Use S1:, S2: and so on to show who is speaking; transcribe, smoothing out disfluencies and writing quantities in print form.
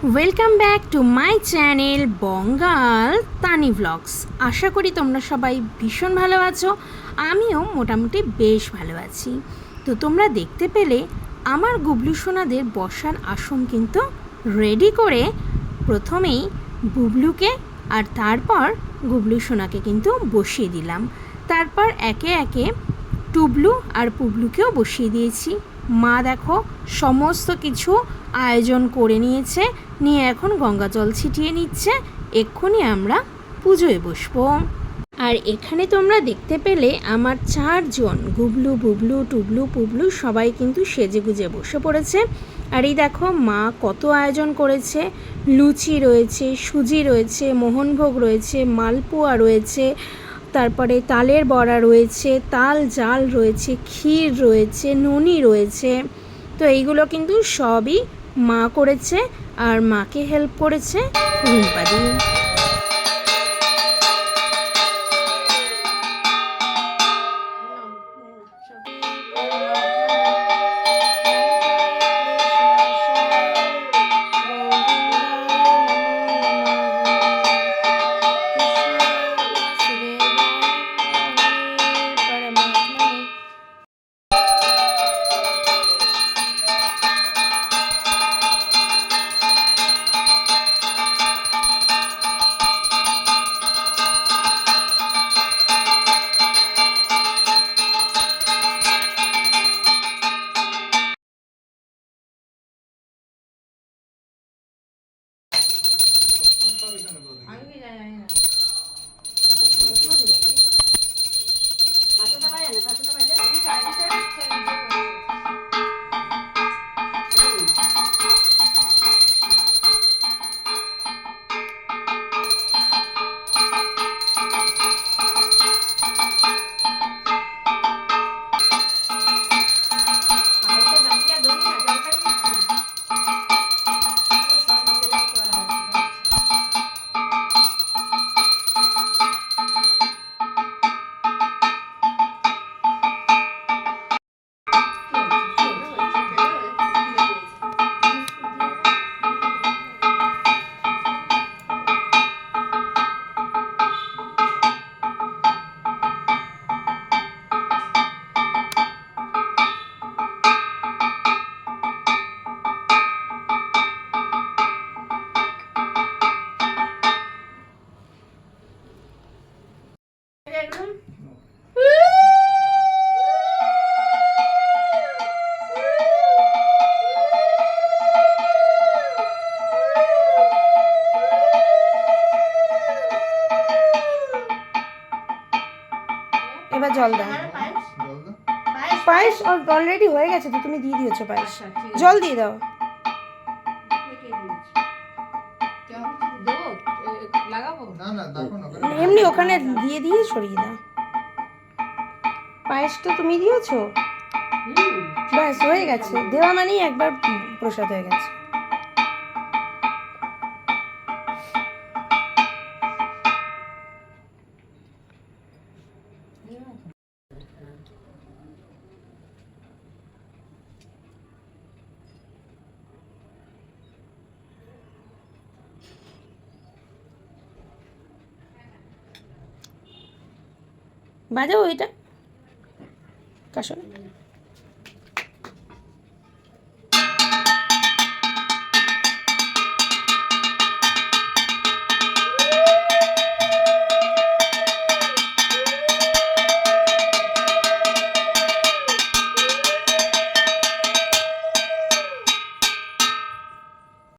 S1: Welcome back to my channel Bangal Tani blogs. আশা করি তোমরা সবাই ভীষণ ভালো আছো, আমিও মোটামুটি বেশ ভালো আছি। তো তোমরা দেখতে পেলে আমার গুবলু সোনাদের বসার আসন কিন্তু রেডি করে প্রথমেই বুবলুকে আর তারপর গুবলু সোনাকে কিন্তু বসিয়ে দিলাম। তারপর একে একে টুবলু আর পুবলুকেও বসিয়ে দিয়েছি। মা দেখো সমস্ত কিছু আয়োজন করে নিয়েছে, নিয়ে এখন গঙ্গা জল ছিটিয়ে নিচ্ছে। এক্ষুনি আমরা পুজোয় বসবো। আর এখানে তোমরা দেখতে পেলে আমার 4 জন গুবলু বুবলু টুবলু পুবলু সবাই কিন্তু সেজে গুজে বসে পড়েছে। আর এই দেখো মা কত আয়োজন করেছে, লুচি রয়েছে, সুজি রয়েছে, মোহনভোগ রয়েছে, মালপোয়া রয়েছে, তারপরে তালের বড়া রয়েছে, তাল জাল রয়েছে, ক্ষীর রয়েছে, ননি রয়েছে। তো এইগুলো কিন্তু সবই মা করেছে আর মাকে হেল্প করেছে রুম্পাদি। এবার জল দাও। পায়েস অলরেডি হয়ে গেছে তো, তুমি দিয়ে দিয়েছো পায়েস। জল দিয়ে দাও। এমনি ওখানে দিয়ে দিয়ে সরিয়ে দাও। পায়েসটা তুমি দিয়েছো, ব্যাস হয়ে গেছে। দেওয়া মানেই একবার প্রসাদ হয়ে গেছে। বাজাও এটা কাশো।